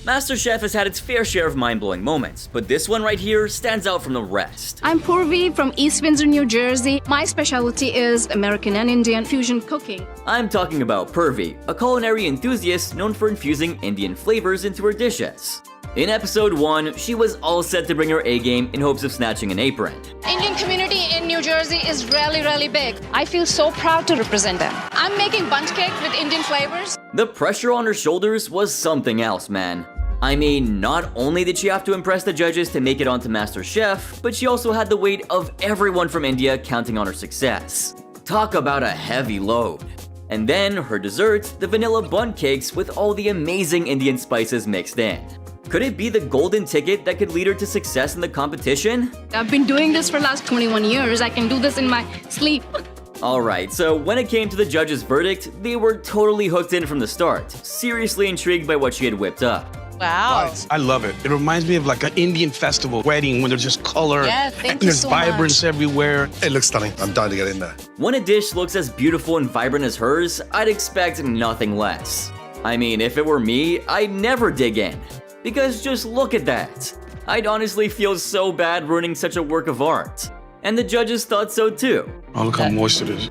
MasterChef has had its fair share of mind-blowing moments, but this one right here stands out from the rest. I'm Purvi from East Windsor, New Jersey. My specialty is American and Indian fusion cooking. I'm talking about Purvi, a culinary enthusiast known for infusing Indian flavors into her dishes. In episode 1, she was all set to bring her A-game in hopes of snatching an apron. Indian community in New Jersey is really big. I feel so proud to represent them. I'm making bundt cake with Indian flavors. The pressure on her shoulders was something else, man. I mean, not only did she have to impress the judges to make it onto MasterChef, but she also had the weight of everyone from India counting on her success. Talk about a heavy load. And then her dessert, the vanilla bundt cakes with all the amazing Indian spices mixed in. Could it be the golden ticket that could lead her to success in the competition? I've been doing this for the last 21 years. I can do this in my sleep. Alright, so when it came to the judges' verdict, they were totally hooked in from the start, seriously intrigued by what she had whipped up. Wow. I love it. It reminds me of like an Indian festival wedding when there's just color and there's vibrance everywhere. It looks stunning. I'm dying to get in there. When a dish looks as beautiful and vibrant as hers, I'd expect nothing less. I mean, if it were me, I'd never dig in. Because just look at that. I'd honestly feel so bad ruining such a work of art. And the judges thought so too. Oh, look how moist it is.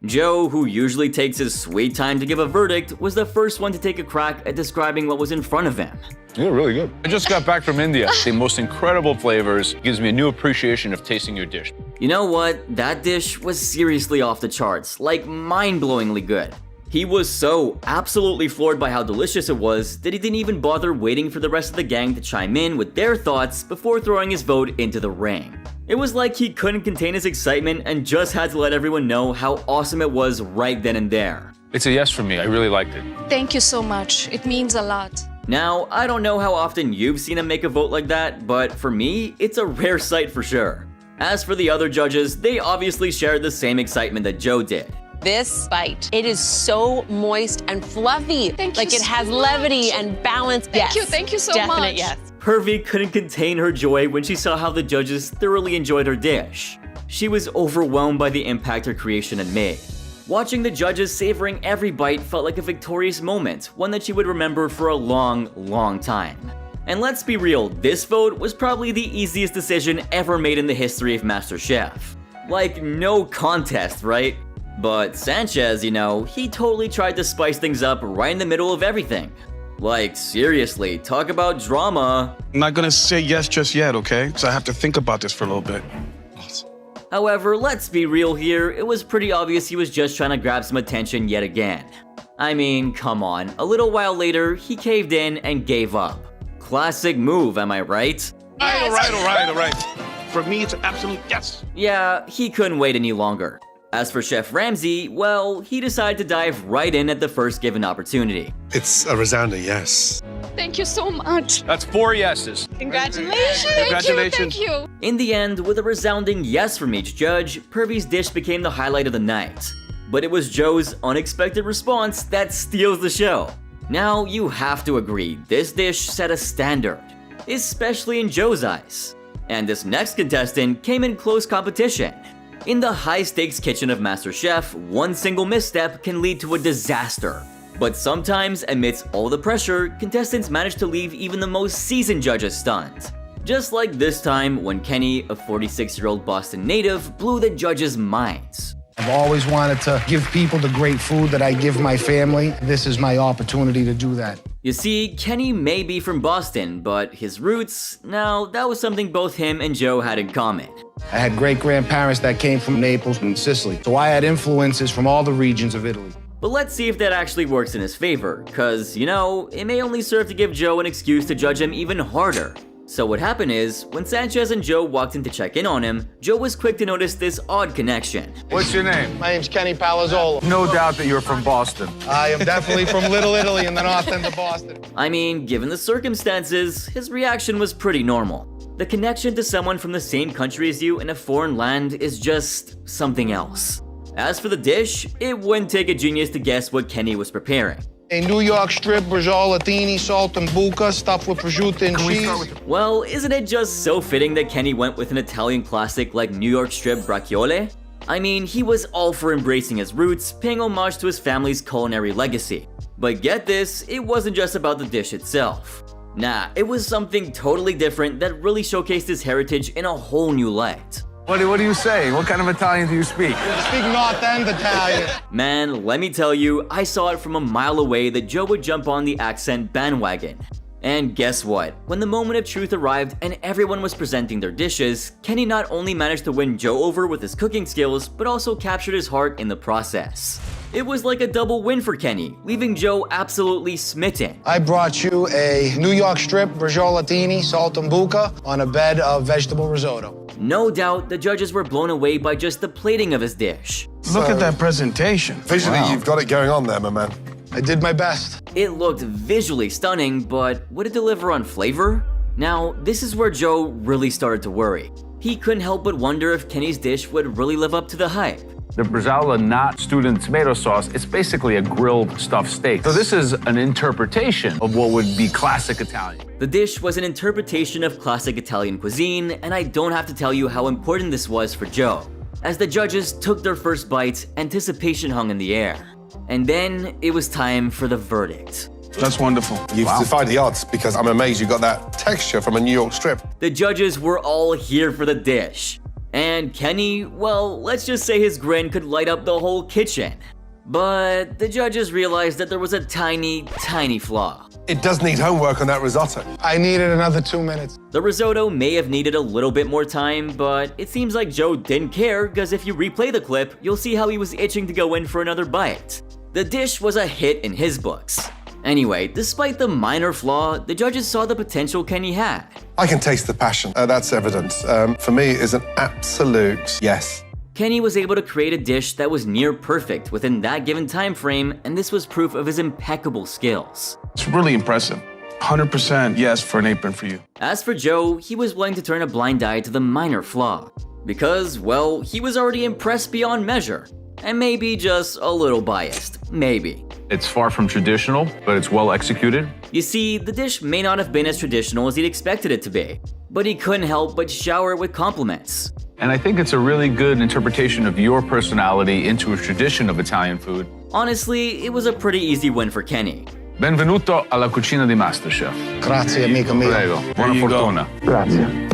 Joe, who usually takes his sweet time to give a verdict, was the first one to take a crack at describing what was in front of him. Yeah, really good. I just got back from India. The most incredible flavors. Gives me a new appreciation of tasting your dish. You know what? That dish was seriously off the charts, like mind-blowingly good. He was so absolutely floored by how delicious it was that he didn't even bother waiting for the rest of the gang to chime in with their thoughts before throwing his vote into the ring. It was like he couldn't contain his excitement and just had to let everyone know how awesome it was right then and there. It's a yes for me. I really liked it. Thank you so much. It means a lot. Now, I don't know how often you've seen him make a vote like that, but for me, it's a rare sight for sure. As for the other judges, they obviously shared the same excitement that Joe did. This bite, it is so moist and fluffy. Thank you like it so has much. levity and balance. Thank you so much. Definite yes. Purvi couldn't contain her joy when she saw how the judges thoroughly enjoyed her dish. She was overwhelmed by the impact her creation had made. Watching the judges savoring every bite felt like a victorious moment, one that she would remember for a long time. And let's be real, this vote was probably the easiest decision ever made in the history of MasterChef. Like, no contest, right? But Sanchez, you know, he totally tried to spice things up right in the middle of everything. Like, seriously, talk about drama. I'm not gonna say yes just yet, okay? So I have to think about this for a little bit. However, let's be real here, it was pretty obvious he was just trying to grab some attention yet again. I mean, come on, a little while later, he caved in and gave up. Classic move, am I right? All right. For me, it's an absolute yes. Yeah, he couldn't wait any longer. As for Chef Ramsay, well, he decided to dive right in at the first given opportunity. It's a resounding yes. Thank you so much. That's 4 yeses. Congratulations. Thank you. In the end, with a resounding yes from each judge, Purvi's dish became the highlight of the night. But it was Joe's unexpected response that steals the show. Now, you have to agree, this dish set a standard, especially in Joe's eyes. And this next contestant came in close competition. In the high-stakes kitchen of MasterChef, one single misstep can lead to a disaster. But sometimes, amidst all the pressure, contestants manage to leave even the most seasoned judges stunned. Just like this time when Kenny, a 46-year-old Boston native, blew the judges' minds. I've always wanted to give people the great food that I give my family. This is my opportunity to do that. You see, Kenny may be from Boston, but his roots, now that was something both him and Joe had in common. I had great-grandparents that came from Naples and Sicily, so I had influences from all the regions of Italy. But let's see if that actually works in his favor, cause, you know, it may only serve to give Joe an excuse to judge him even harder. So what happened is, when Sanchez and Joe walked in to check in on him, Joe was quick to notice this odd connection. What's your name? My name's Kenny Palazzolo. No doubt that you're from Boston. I am definitely from Little Italy in the north end of Boston. I mean, given the circumstances, his reaction was pretty normal. The connection to someone from the same country as you in a foreign land is just something else. As for the dish, it wouldn't take a genius to guess what Kenny was preparing. A New York strip, braciole, salt and buca, stuffed with prosciutto and cheese. Well, isn't it just so fitting that Kenny went with an Italian classic like New York strip braciole? I mean, he was all for embracing his roots, paying homage to his family's culinary legacy. But get this, it wasn't just about the dish itself. Nah, it was something totally different that really showcased his heritage in a whole new light. What do you say? What kind of Italian do you speak? I speak North End Italian. Man, let me tell you, I saw it from a mile away that Joe would jump on the accent bandwagon. And guess what? When the moment of truth arrived and everyone was presenting their dishes, Kenny not only managed to win Joe over with his cooking skills, but also captured his heart in the process. It was like a double win for Kenny, leaving Joe absolutely smitten. I brought you a New York strip, braciolatini, salt and buca, on a bed of vegetable risotto. No doubt, the judges were blown away by just the plating of his dish. Look at that presentation. Visually, you've got it going on there, my man. I did my best. It looked visually stunning, but would it deliver on flavor? Now, this is where Joe really started to worry. He couldn't help but wonder if Kenny's dish would really live up to the hype. The bresaola not stewed in tomato sauce, it's basically a grilled stuffed steak. So this is an interpretation of what would be classic Italian. The dish was an interpretation of classic Italian cuisine, and I don't have to tell you how important this was for Joe. As the judges took their first bite, anticipation hung in the air. And then it was time for the verdict. That's wonderful. You've defied the odds because I'm amazed you got that texture from a New York strip. The judges were all here for the dish. And Kenny, well, let's just say his grin could light up the whole kitchen. But the judges realized that there was a tiny, tiny flaw. It does need homework on that risotto. I needed another 2 minutes. The risotto may have needed a little bit more time, but it seems like Joe didn't care because if you replay the clip, you'll see how he was itching to go in for another bite. The dish was a hit in his books. Anyway, despite the minor flaw, the judges saw the potential Kenny had. I can taste the passion. That's evident. For me, it's an absolute yes. Kenny was able to create a dish that was near perfect within that given time frame, and this was proof of his impeccable skills. It's really impressive. 100% yes for an apron for you. As for Joe, he was willing to turn a blind eye to the minor flaw. Because, well, he was already impressed beyond measure. And maybe just a little biased. Maybe. It's far from traditional, but it's well executed. You see, the dish may not have been as traditional as he'd expected it to be, but he couldn't help but shower it with compliments. And I think it's a really good interpretation of your personality into a tradition of Italian food. Honestly, it was a pretty easy win for Kenny. Benvenuto alla cucina di MasterChef. Grazie, amico mio. Prego, buona fortuna. Grazie.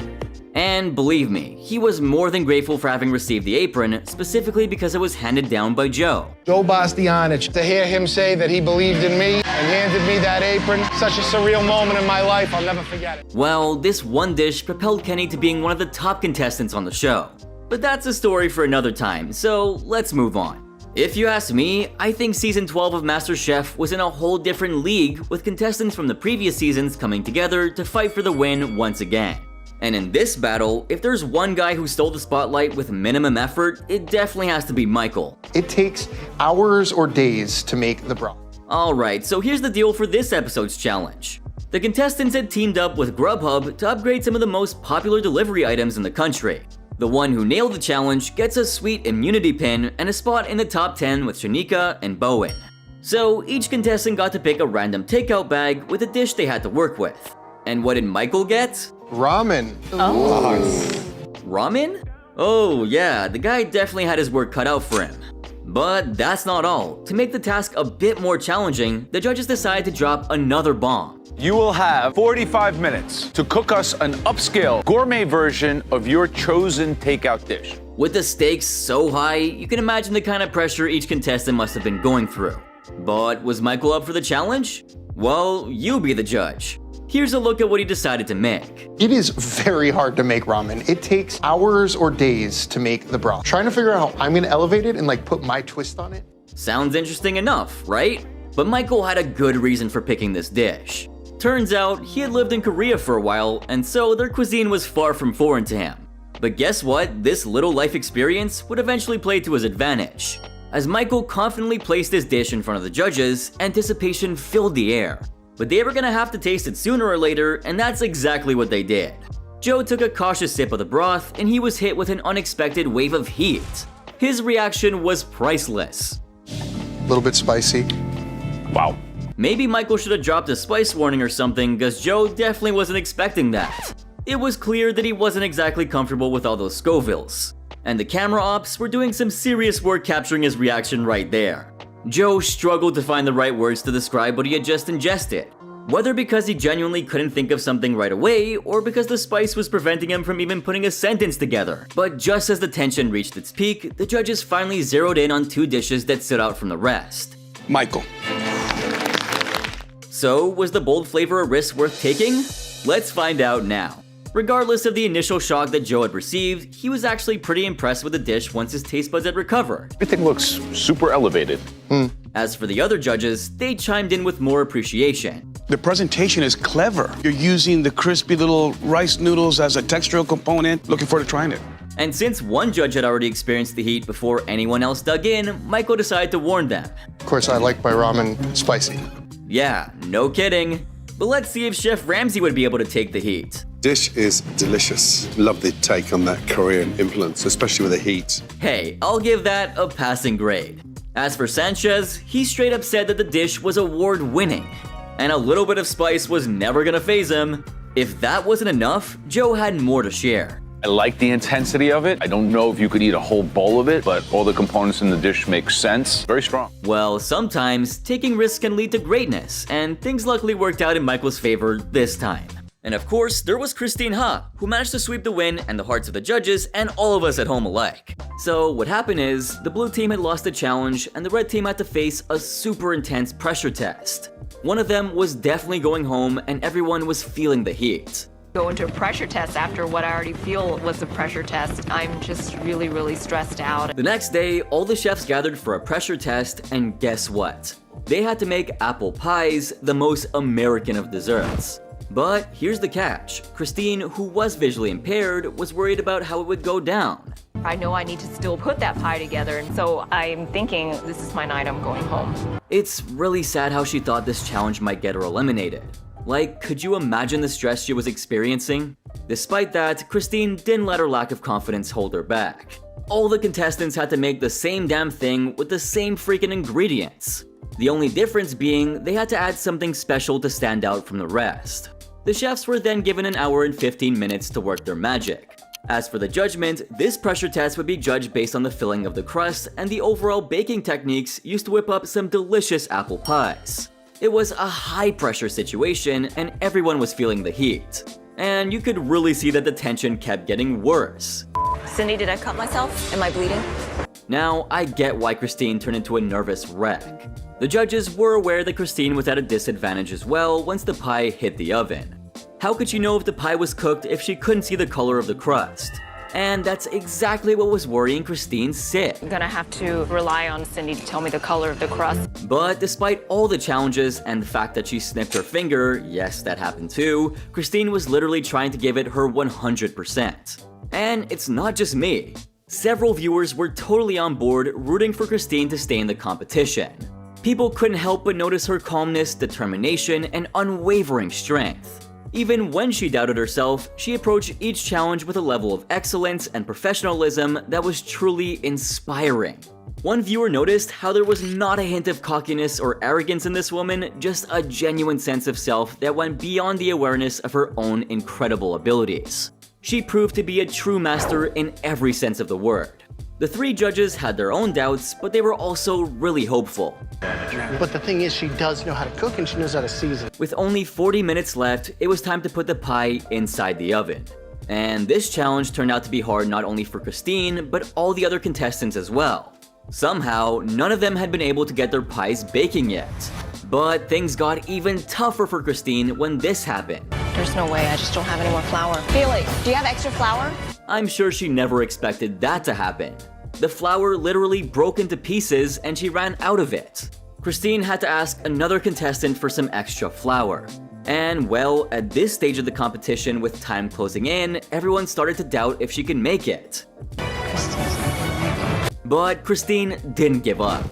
And believe me, he was more than grateful for having received the apron, specifically because it was handed down by Joe. Joe Bastianich, to hear him say that he believed in me and handed me that apron, such a surreal moment in my life, I'll never forget it. Well, this one dish propelled Kenny to being one of the top contestants on the show. But that's a story for another time, so let's move on. If you ask me, I think season 12 of MasterChef was in a whole different league, with contestants from the previous seasons coming together to fight for the win once again. And in this battle, if there's one guy who stole the spotlight with minimum effort, it definitely has to be Michael. It takes hours or days to make the broth. Alright, so here's the deal for this episode's challenge. The contestants had teamed up with Grubhub to upgrade some of the most popular delivery items in the country. The one who nailed the challenge gets a sweet immunity pin and a spot in the top 10 with Shanika and Bowen. So each contestant got to pick a random takeout bag with a dish they had to work with. And what did Michael get? Ramen. Ramen? Oh yeah, the guy definitely had his work cut out for him. But that's not all. To make the task a bit more challenging, the judges decided to drop another bomb. You will have 45 minutes to cook us an upscale gourmet version of your chosen takeout dish. With the stakes so high, you can imagine the kind of pressure each contestant must have been going through. But was Michael up for the challenge? Well, you be the judge. Here's a look at what he decided to make. It is very hard to make ramen. It takes hours or days to make the broth. Trying to figure out how I'm gonna elevate it and like put my twist on it. Sounds interesting enough, right? But Michael had a good reason for picking this dish. Turns out, he had lived in Korea for a while, and so their cuisine was far from foreign to him. But guess what? This little life experience would eventually play to his advantage. As Michael confidently placed his dish in front of the judges, anticipation filled the air. But they were gonna have to taste it sooner or later, and that's exactly what they did. Joe took a cautious sip of the broth, and he was hit with an unexpected wave of heat. His reaction was priceless. A little bit spicy. Wow. Maybe Michael should have dropped a spice warning or something, cause Joe definitely wasn't expecting that. It was clear that he wasn't exactly comfortable with all those Scovilles. And the camera ops were doing some serious work capturing his reaction right there. Joe struggled to find the right words to describe what he had just ingested, whether because he genuinely couldn't think of something right away or because the spice was preventing him from even putting a sentence together. But just as the tension reached its peak, the judges finally zeroed in on 2 dishes that stood out from the rest. Michael. So, was the bold flavor a risk worth taking? Let's find out now. Regardless of the initial shock that Joe had received, he was actually pretty impressed with the dish once his taste buds had recovered. Everything looks super elevated. As for the other judges, they chimed in with more appreciation. The presentation is clever. You're using the crispy little rice noodles as a textural component. Looking forward to trying it. And since one judge had already experienced the heat before anyone else dug in, Michael decided to warn them. Of course, I like my ramen spicy. Yeah, no kidding. But let's see if Chef Ramsay would be able to take the heat. Dish is delicious. Love the take on that Korean influence, especially with the heat. Hey, I'll give that a passing grade. As for Sanchez, he straight up said that the dish was award-winning, and a little bit of spice was never gonna faze him. If that wasn't enough, Joe had more to share. I like the intensity of it. I don't know if you could eat a whole bowl of it, but all the components in the dish make sense. Very strong. Well, sometimes taking risks can lead to greatness, and things luckily worked out in Michael's favor this time. And of course, there was Christine Ha, who managed to sweep the win and the hearts of the judges and all of us at home alike. So what happened is, the blue team had lost the challenge and the red team had to face a super intense pressure test. One of them was definitely going home and everyone was feeling the heat. Go into a pressure test after what I already feel was a pressure test. I'm just really stressed out. The next day, all the chefs gathered for a pressure test, and guess what? They had to make apple pies, the most American of desserts. But here's the catch. Christine, who was visually impaired, was worried about how it would go down. I know I need to still put that pie together, and so I'm thinking this is my night, I'm going home. It's really sad how she thought this challenge might get her eliminated. Like, could you imagine the stress she was experiencing? Despite that, Christine didn't let her lack of confidence hold her back. All the contestants had to make the same damn thing with the same freaking ingredients. The only difference being they had to add something special to stand out from the rest. The chefs were then given an hour and 15 minutes to work their magic. As for the judgment, this pressure test would be judged based on the filling of the crust and the overall baking techniques used to whip up some delicious apple pies. It was a high-pressure situation, and everyone was feeling the heat. And you could really see that the tension kept getting worse. Cindy, did I cut myself? Am I bleeding? Now, I get why Christine turned into a nervous wreck. The judges were aware that Christine was at a disadvantage as well once the pie hit the oven. How could she know if the pie was cooked if she couldn't see the color of the crust? And that's exactly what was worrying Christine sick. I'm gonna have to rely on Cindy to tell me the color of the crust. But despite all the challenges and the fact that she snipped her finger, yes, that happened too, Christine was literally trying to give it her 100%. And it's not just me. Several viewers were totally on board rooting for Christine to stay in the competition. People couldn't help but notice her calmness, determination, and unwavering strength. Even when she doubted herself, she approached each challenge with a level of excellence and professionalism that was truly inspiring. One viewer noticed how there was not a hint of cockiness or arrogance in this woman, just a genuine sense of self that went beyond the awareness of her own incredible abilities. She proved to be a true master in every sense of the word. The 3 judges had their own doubts, but they were also really hopeful. But the thing is, she does know how to cook and she knows how to season. With only 40 minutes left, it was time to put the pie inside the oven. And this challenge turned out to be hard not only for Christine, but all the other contestants as well. Somehow, none of them had been able to get their pies baking yet. But things got even tougher for Christine when this happened. There's no way, I just don't have any more flour. Felix, do you have extra flour? I'm sure she never expected that to happen. The flour literally broke into pieces and she ran out of it. Christine had to ask another contestant for some extra flour. And well, at this stage of the competition with time closing in, everyone started to doubt if she could make it. But Christine didn't give up.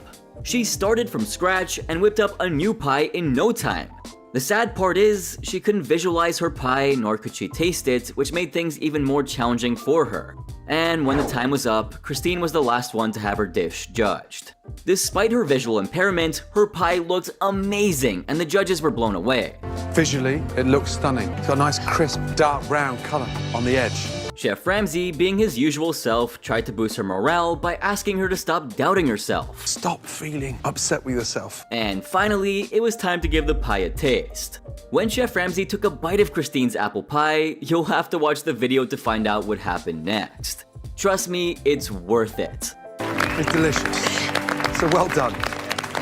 She started from scratch and whipped up a new pie in no time. The sad part is, she couldn't visualize her pie nor could she taste it, which made things even more challenging for her. And when the time was up, Christine was the last one to have her dish judged. Despite her visual impairment, her pie looked amazing and the judges were blown away. Visually, it looks stunning. It's got a nice crisp, dark brown color on the edge. Chef Ramsay, being his usual self, tried to boost her morale by asking her to stop doubting herself. Stop feeling upset with yourself. And finally, it was time to give the pie a taste. When Chef Ramsay took a bite of Christine's apple pie, you'll have to watch the video to find out what happened next. Trust me, it's worth it. It's delicious. So well done.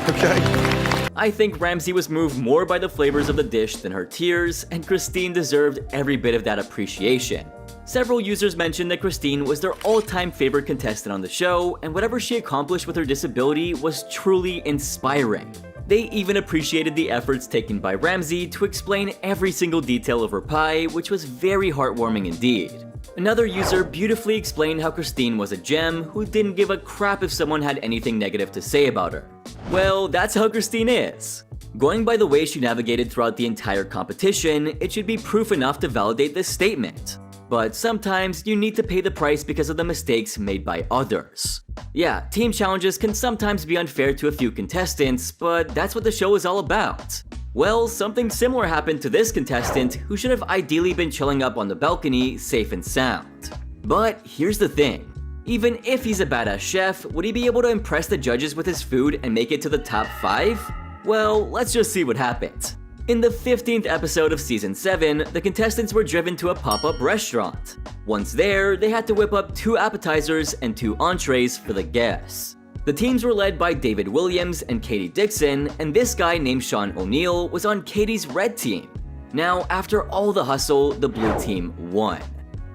Okay? I think Ramsay was moved more by the flavors of the dish than her tears, and Christine deserved every bit of that appreciation. Several users mentioned that Christine was their all-time favorite contestant on the show, and whatever she accomplished with her disability was truly inspiring. They even appreciated the efforts taken by Ramsay to explain every single detail of her pie, which was very heartwarming indeed. Another user beautifully explained how Christine was a gem who didn't give a crap if someone had anything negative to say about her. Well, that's how Christine is. Going by the way she navigated throughout the entire competition, it should be proof enough to validate this statement. But sometimes you need to pay the price because of the mistakes made by others. Yeah, team challenges can sometimes be unfair to a few contestants, but that's what the show is all about. Well, something similar happened to this contestant who should have ideally been chilling up on the balcony, safe and sound. But here's the thing. Even if he's a badass chef, would he be able to impress the judges with his food and make it to the top 5? Well, let's just see what happened. In the 15th episode of Season 7, the contestants were driven to a pop-up restaurant. Once there, they had to whip up 2 appetizers and 2 entrees for the guests. The teams were led by David Williams and Katie Dixon, and this guy named Sean O'Neill was on Katie's red team. Now, after all the hustle, the blue team won.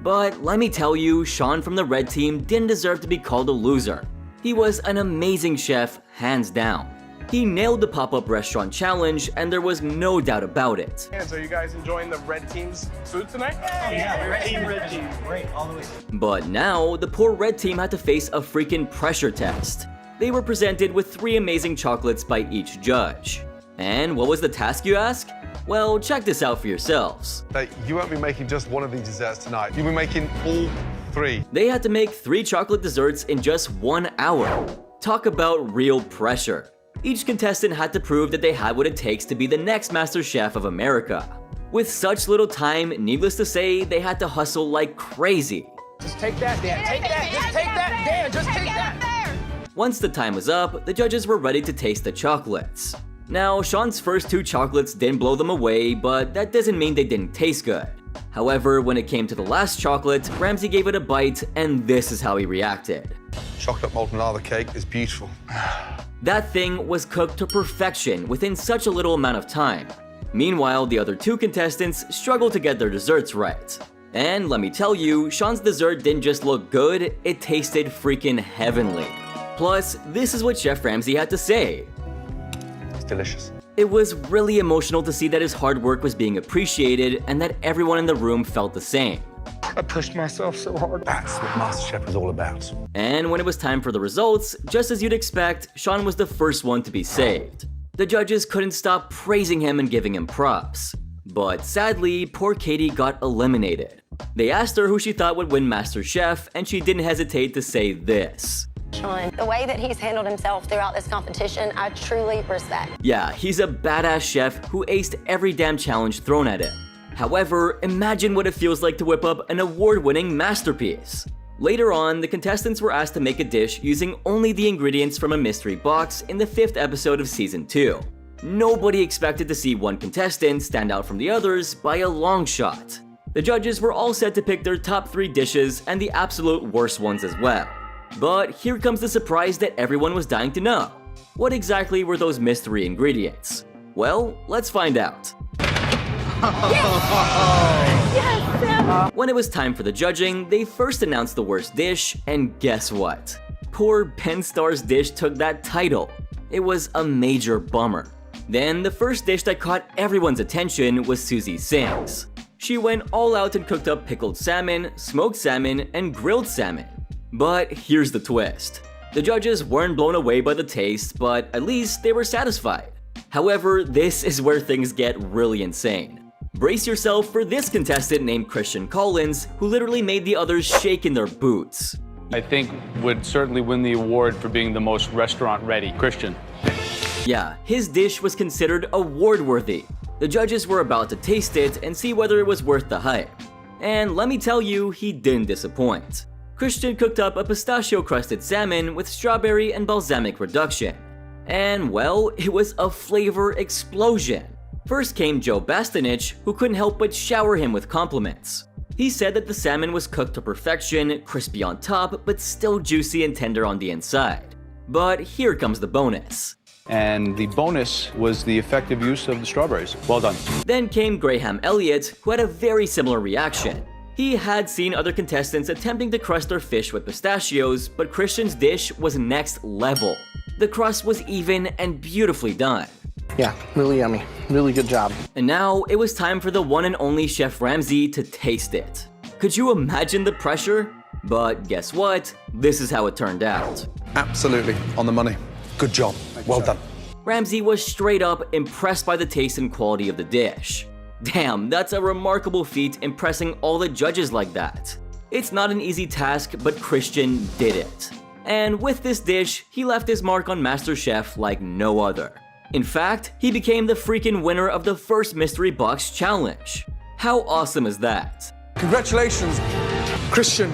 But let me tell you, Sean from the red team didn't deserve to be called a loser. He was an amazing chef, hands down. He nailed the pop-up restaurant challenge, and there was no doubt about it. So you guys enjoying the red team's food tonight? Oh yeah, red team. Great, all the way. But now, the poor red team had to face a freaking pressure test. They were presented with 3 amazing chocolates by each judge. And what was the task, you ask? Well, check this out for yourselves. You won't be making just one of these desserts tonight. You'll be making all 3. They had to make 3 chocolate desserts in just 1 hour. Talk about real pressure. Each contestant had to prove that they had what it takes to be the next MasterChef of America. With such little time, needless to say, they had to hustle like crazy. Just take that, Dan. Take that. Just take that, Dan. Just take that. Once the time was up, the judges were ready to taste the chocolates. Now, Sean's first 2 chocolates didn't blow them away, but that doesn't mean they didn't taste good. However, when it came to the last chocolate, Ramsay gave it a bite, and this is how he reacted. Chocolate molten lava cake is beautiful. That thing was cooked to perfection within such a little amount of time. Meanwhile, the other 2 contestants struggled to get their desserts right. And let me tell you, Sean's dessert didn't just look good, it tasted freaking heavenly. Plus, this is what Chef Ramsay had to say. It's delicious. It was really emotional to see that his hard work was being appreciated and that everyone in the room felt the same. I pushed myself so hard. That's what MasterChef is all about. And when it was time for the results, just as you'd expect, Sean was the first one to be saved. The judges couldn't stop praising him and giving him props. But sadly, poor Katie got eliminated. They asked her who she thought would win MasterChef, and she didn't hesitate to say this. Sean, the way that he's handled himself throughout this competition, I truly respect. Yeah, he's a badass chef who aced every damn challenge thrown at him. However, imagine what it feels like to whip up an award-winning masterpiece. Later on, the contestants were asked to make a dish using only the ingredients from a mystery box in the 5th episode of Season 2. Nobody expected to see one contestant stand out from the others by a long shot. The judges were all set to pick their top 3 dishes and the absolute worst ones as well. But here comes the surprise that everyone was dying to know. What exactly were those mystery ingredients? Well, let's find out. When it was time for the judging, they first announced the worst dish, and guess what? Poor Ben Starr's dish took that title. It was a major bummer. Then the first dish that caught everyone's attention was Susie Singh's. She went all out and cooked up pickled salmon, smoked salmon, and grilled salmon. But here's the twist. The judges weren't blown away by the taste, but at least they were satisfied. However, this is where things get really insane. Brace yourself for this contestant named Christian Collins, who literally made the others shake in their boots. I think would certainly win the award for being the most restaurant-ready. Christian. Yeah, his dish was considered award-worthy. The judges were about to taste it and see whether it was worth the hype. And let me tell you, he didn't disappoint. Christian cooked up a pistachio-crusted salmon with strawberry and balsamic reduction. And well, it was a flavor explosion. First came Joe Bastanich, who couldn't help but shower him with compliments. He said that the salmon was cooked to perfection, crispy on top, but still juicy and tender on the inside. But here comes the bonus. And the bonus was the effective use of the strawberries. Well done. Then came Graham Elliott, who had a very similar reaction. He had seen other contestants attempting to crust their fish with pistachios, but Christian's dish was next level. The crust was even and beautifully done. Yeah, really yummy. Really good job. And now it was time for the one and only Chef Ramsay to taste it. Could you imagine the pressure? But guess what? This is how it turned out. Absolutely on the money. Good job. Well done. Ramsay was straight up impressed by the taste and quality of the dish. Damn, that's a remarkable feat, impressing all the judges like that. It's not an easy task, but Christian did it. And with this dish, he left his mark on MasterChef like no other. In fact, he became the freaking winner of the first Mystery Box Challenge. How awesome is that? Congratulations, Christian.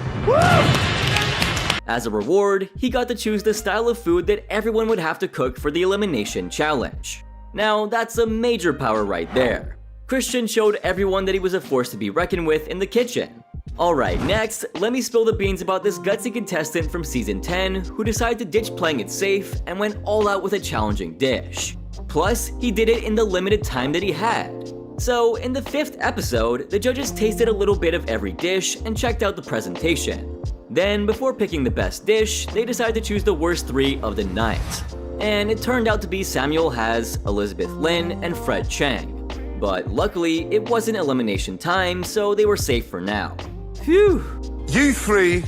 As a reward, he got to choose the style of food that everyone would have to cook for the elimination challenge. Now, that's a major power right there. Christian showed everyone that he was a force to be reckoned with in the kitchen. Alright, next, let me spill the beans about this gutsy contestant from season 10 who decided to ditch playing it safe and went all out with a challenging dish. Plus, he did it in the limited time that he had. So, in the 5th episode, the judges tasted a little bit of every dish and checked out the presentation. Then, before picking the best dish, they decided to choose the worst 3 of the night. And it turned out to be Samuel Has, Elizabeth Lin, and Fred Chang. But luckily, it wasn't elimination time, so they were safe for now. Phew! You 3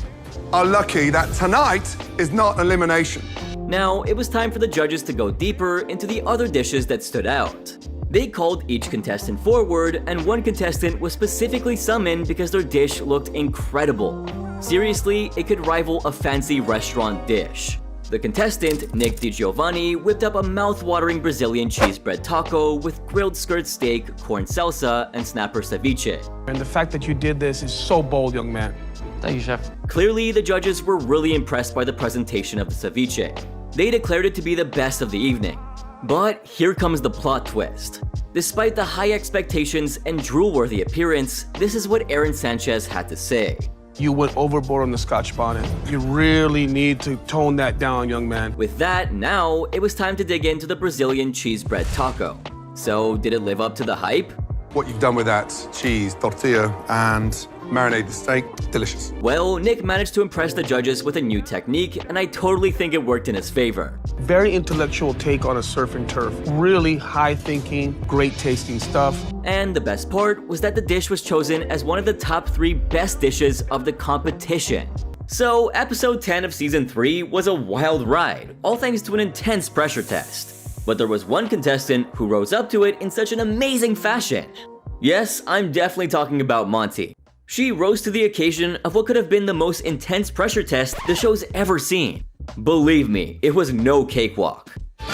are lucky that tonight is not elimination. Now, it was time for the judges to go deeper into the other dishes that stood out. They called each contestant forward, and one contestant was specifically summoned because their dish looked incredible. Seriously, it could rival a fancy restaurant dish. The contestant, Nick DiGiovanni, whipped up a mouth-watering Brazilian cheese bread taco with grilled skirt steak, corn salsa, and snapper ceviche. And the fact that you did this is so bold, young man. Thank you, Chef. Clearly, the judges were really impressed by the presentation of the ceviche. They declared it to be the best of the evening. But here comes the plot twist. Despite the high expectations and drool-worthy appearance, this is what Aaron Sanchez had to say. You went overboard on the Scotch bonnet. You really need to tone that down, young man. With that, now it was time to dig into the Brazilian cheese bread taco. So, did it live up to the hype? What you've done with that cheese, tortilla, and marinated steak, delicious. Well, Nick managed to impress the judges with a new technique, and I totally think it worked in his favor. Very intellectual take on a surf and turf. Really high thinking, great tasting stuff. And the best part was that the dish was chosen as one of the top 3 best dishes of the competition. So, episode 10 of season 3 was a wild ride, all thanks to an intense pressure test. But there was one contestant who rose up to it in such an amazing fashion. Yes, I'm definitely talking about Monty. She rose to the occasion of what could have been the most intense pressure test the show's ever seen. Believe me, it was no cakewalk. A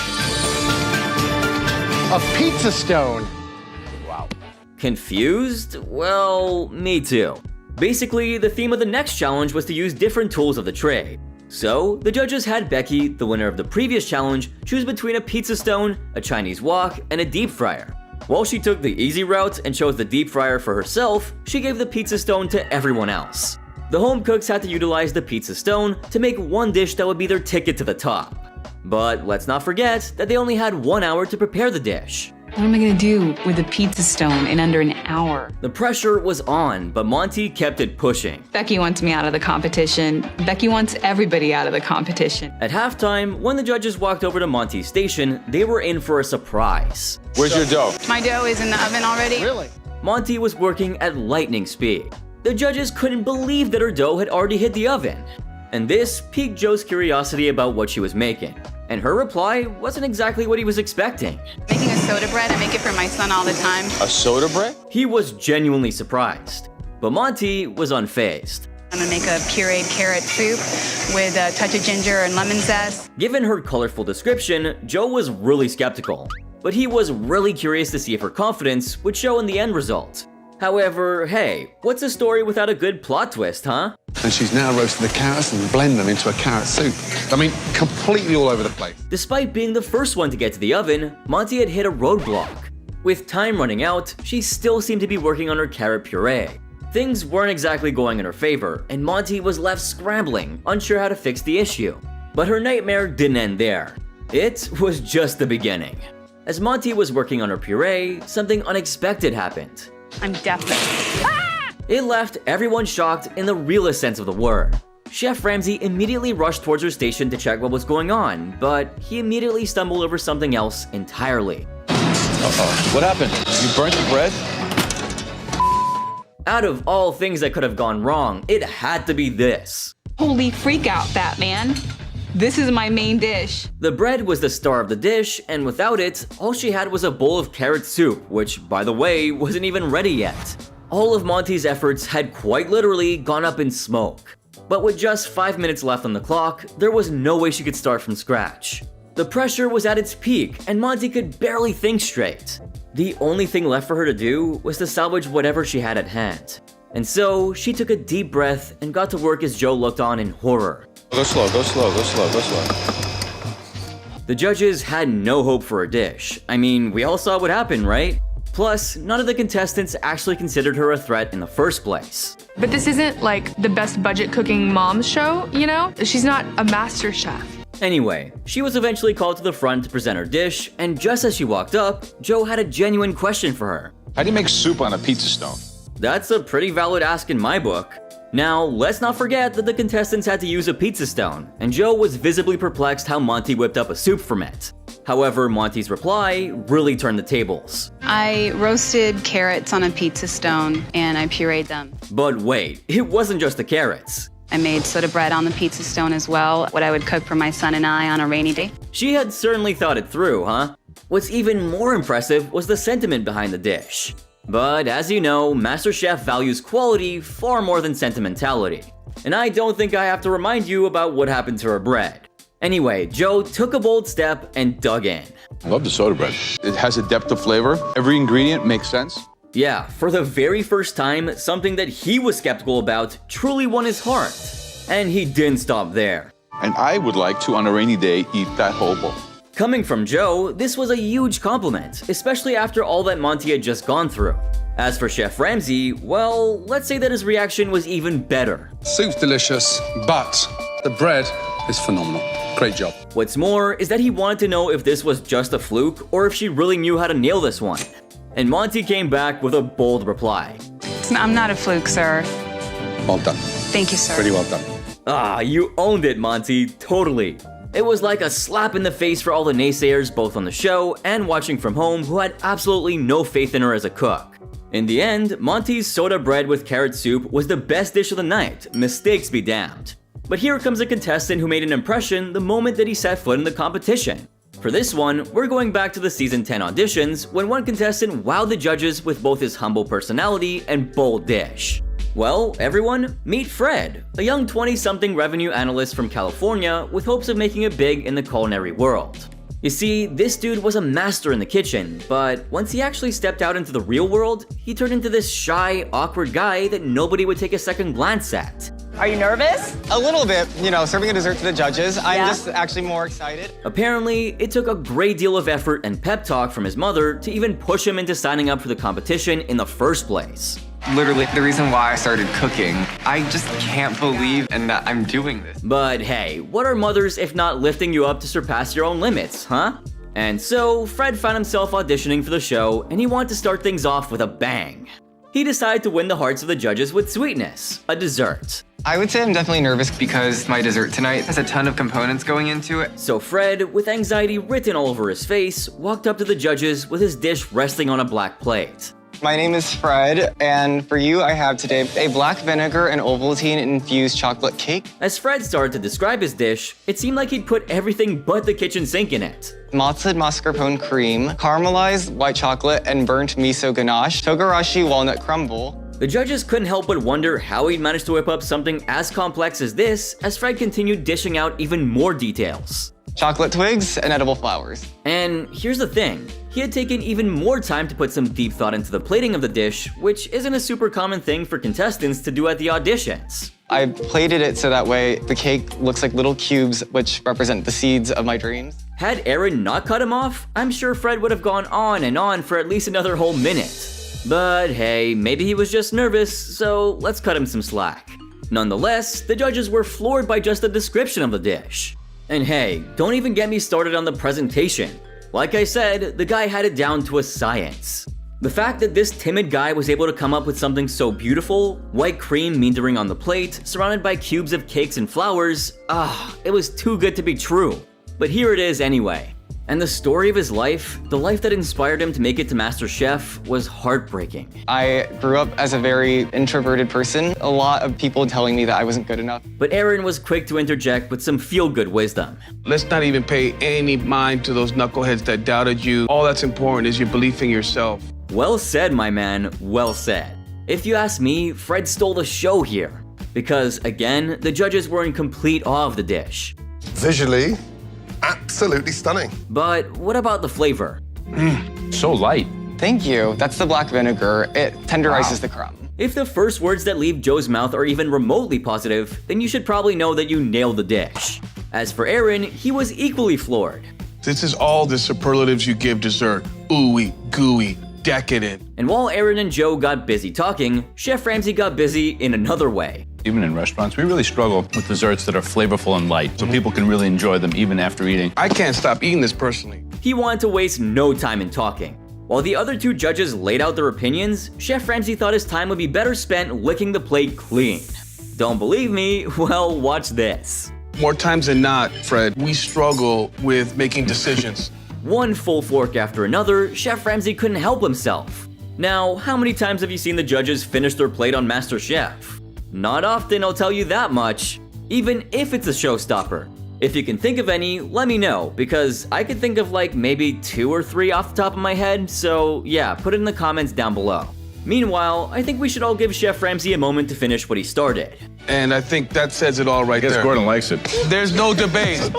pizza stone. Wow. Confused? Well, me too. Basically, the theme of the next challenge was to use different tools of the trade. So, the judges had Becky, the winner of the previous challenge, choose between a pizza stone, a Chinese wok, and a deep fryer. While she took the easy route and chose the deep fryer for herself, she gave the pizza stone to everyone else. The home cooks had to utilize the pizza stone to make one dish that would be their ticket to the top. But let's not forget that they only had 1 hour to prepare the dish. What am I gonna do with a pizza stone in under an hour? The pressure was on, but Monty kept it pushing. Becky wants me out of the competition. Becky wants everybody out of the competition. At halftime, when the judges walked over to Monty's station, they were in for a surprise. Where's your dough? My dough is in the oven already. Really? Monty was working at lightning speed. The judges couldn't believe that her dough had already hit the oven. And this piqued Joe's curiosity about what she was making. And her reply wasn't exactly what he was expecting. Making a soda bread, I make it for my son all the time. A soda bread? He was genuinely surprised. But Monty was unfazed. I'm gonna make a pureed carrot soup with a touch of ginger and lemon zest. Given her colorful description, Joe was really skeptical. But he was really curious to see if her confidence would show in the end result. However, hey, what's a story without a good plot twist, huh? And she's now roasting the carrots and blend them into a carrot soup. I mean, completely all over the place. Despite being the first one to get to the oven, Monty had hit a roadblock. With time running out, she still seemed to be working on her carrot puree. Things weren't exactly going in her favor, and Monty was left scrambling, unsure how to fix the issue. But her nightmare didn't end there. It was just the beginning. As Monty was working on her puree, something unexpected happened. I'm definitely. It left everyone shocked in the realest sense of the word. Chef Ramsay immediately rushed towards her station to check what was going on, but he immediately stumbled over something else entirely. Uh-oh. What happened? You burnt the bread? Out of all things that could have gone wrong, it had to be this. Holy freak out, Batman. This is my main dish. The bread was the star of the dish, and without it, all she had was a bowl of carrot soup, which, by the way, wasn't even ready yet. All of Monty's efforts had quite literally gone up in smoke. But with just 5 minutes left on the clock, there was no way she could start from scratch. The pressure was at its peak, and Monty could barely think straight. The only thing left for her to do was to salvage whatever she had at hand. And so, she took a deep breath and got to work as Joe looked on in horror. Go slow, go slow, go slow, go slow. The judges had no hope for her dish. I mean, we all saw what happened, right? Plus, none of the contestants actually considered her a threat in the first place. But this isn't like the best budget cooking mom's show, you know? She's not a MasterChef. Anyway, she was eventually called to the front to present her dish, and just as she walked up, Joe had a genuine question for her. How do you make soup on a pizza stone? That's a pretty valid ask in my book. Now, let's not forget that the contestants had to use a pizza stone, and Joe was visibly perplexed how Monty whipped up a soup from it. However, Monty's reply really turned the tables. I roasted carrots on a pizza stone and I pureed them. But wait, it wasn't just the carrots. I made soda bread on the pizza stone as well, what I would cook for my son and I on a rainy day. She had certainly thought it through, huh? What's even more impressive was the sentiment behind the dish. But as you know, MasterChef values quality far more than sentimentality. And I don't think I have to remind you about what happened to her bread. Anyway, Joe took a bold step and dug in. I love the soda bread. It has a depth of flavor. Every ingredient makes sense. Yeah, for the very first time, something that he was skeptical about truly won his heart. And he didn't stop there. And I would like to, on a rainy day, eat that whole bowl. Coming from Joe, this was a huge compliment, especially after all that Monty had just gone through. As for Chef Ramsay, well, let's say that his reaction was even better. Soup's delicious, but the bread is phenomenal. Great job. What's more is that he wanted to know if this was just a fluke or if she really knew how to nail this one. And Monty came back with a bold reply. I'm not a fluke, sir. Well done. Thank you, sir. Pretty well done. Ah, you owned it, Monty. Totally. It was like a slap in the face for all the naysayers both on the show and watching from home who had absolutely no faith in her as a cook. In the end, Monty's soda bread with carrot soup was the best dish of the night, mistakes be damned. But here comes a contestant who made an impression the moment that he set foot in the competition. For this one, we're going back to the season 10 auditions when one contestant wowed the judges with both his humble personality and bold dish. Well, everyone, meet Fred, a young 20-something revenue analyst from California with hopes of making it big in the culinary world. You see, this dude was a master in the kitchen, but once he actually stepped out into the real world, he turned into this shy, awkward guy that nobody would take a second glance at. Are you nervous? A little bit, you know, serving a dessert to the judges. I'm just actually more excited. Apparently, it took a great deal of effort and pep talk from his mother to even push him into signing up for the competition in the first place. Literally, the reason why I started cooking, I just can't believe that I'm doing this. But hey, what are mothers if not lifting you up to surpass your own limits, huh? And so, Fred found himself auditioning for the show, and he wanted to start things off with a bang. He decided to win the hearts of the judges with sweetness, a dessert. I would say I'm definitely nervous because my dessert tonight has a ton of components going into it. So Fred, with anxiety written all over his face, walked up to the judges with his dish resting on a black plate. My name is Fred, and for you, I have today a black vinegar and Ovaltine-infused chocolate cake. As Fred started to describe his dish, it seemed like he'd put everything but the kitchen sink in it. Malted mascarpone cream, caramelized white chocolate, and burnt miso ganache, togarashi walnut crumble. The judges couldn't help but wonder how he'd managed to whip up something as complex as this, as Fred continued dishing out even more details. Chocolate twigs and edible flowers. And here's the thing, he had taken even more time to put some deep thought into the plating of the dish, which isn't a super common thing for contestants to do at the auditions. I plated it so that way the cake looks like little cubes, which represent the seeds of my dreams. Had Aaron not cut him off, I'm sure Fred would have gone on and on for at least another whole minute. But hey, maybe he was just nervous, so let's cut him some slack. Nonetheless, the judges were floored by just the description of the dish. And hey, don't even get me started on the presentation. Like I said, the guy had it down to a science. The fact that this timid guy was able to come up with something so beautiful, white cream meandering on the plate, surrounded by cubes of cakes and flowers, it was too good to be true. But here it is anyway. And the story of his life, the life that inspired him to make it to MasterChef, was heartbreaking. I grew up as a very introverted person, a lot of people telling me that I wasn't good enough. But Aaron was quick to interject with some feel-good wisdom. Let's not even pay any mind to those knuckleheads that doubted you. All that's important is your belief in yourself. Well said, my man, well said. If you ask me, Fred stole the show here. Because, again, the judges were in complete awe of the dish. Visually, absolutely stunning. But what about the flavor? So light. Thank you. That's the black vinegar. It tenderizes the crumb. If the first words that leave Joe's mouth are even remotely positive, then you should probably know that you nailed the dish. As for Aaron, he was equally floored. This is all the superlatives you give dessert. Ooey, gooey, decadent. And while Aaron and Joe got busy talking, Chef Ramsay got busy in another way. Even in restaurants, we really struggle with desserts that are flavorful and light, so people can really enjoy them even after eating. I can't stop eating this personally. He wanted to waste no time in talking. While the other two judges laid out their opinions, Chef Ramsay thought his time would be better spent licking the plate clean. Don't believe me? Well, watch this. More times than not, Fred, we struggle with making decisions. One full fork after another, Chef Ramsay couldn't help himself. Now, how many times have you seen the judges finish their plate on MasterChef? Not often, I'll tell you that much. Even if it's a showstopper. If you can think of any, let me know, because I could think of like maybe 2 or 3 off the top of my head, so yeah, put it in the comments down below. Meanwhile, I think we should all give Chef Ramsay a moment to finish what he started. And I think that says it all right there. I guess Gordon likes it. There's no debate.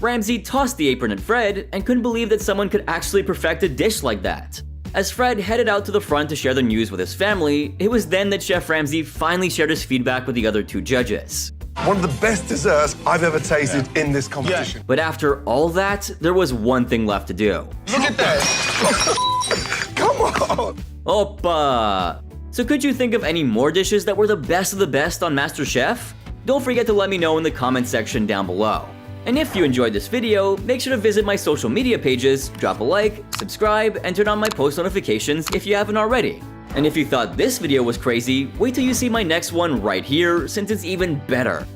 Ramsay tossed the apron at Fred and couldn't believe that someone could actually perfect a dish like that. As Fred headed out to the front to share the news with his family, it was then that Chef Ramsay finally shared his feedback with the other two judges. One of the best desserts I've ever tasted in this competition. But after all that, there was one thing left to do. Look at that! Come on! Opa! So could you think of any more dishes that were the best of the best on MasterChef? Don't forget to let me know in the comment section down below. And if you enjoyed this video, make sure to visit my social media pages, drop a like, subscribe, and turn on my post notifications if you haven't already. And if you thought this video was crazy, wait till you see my next one right here, since it's even better.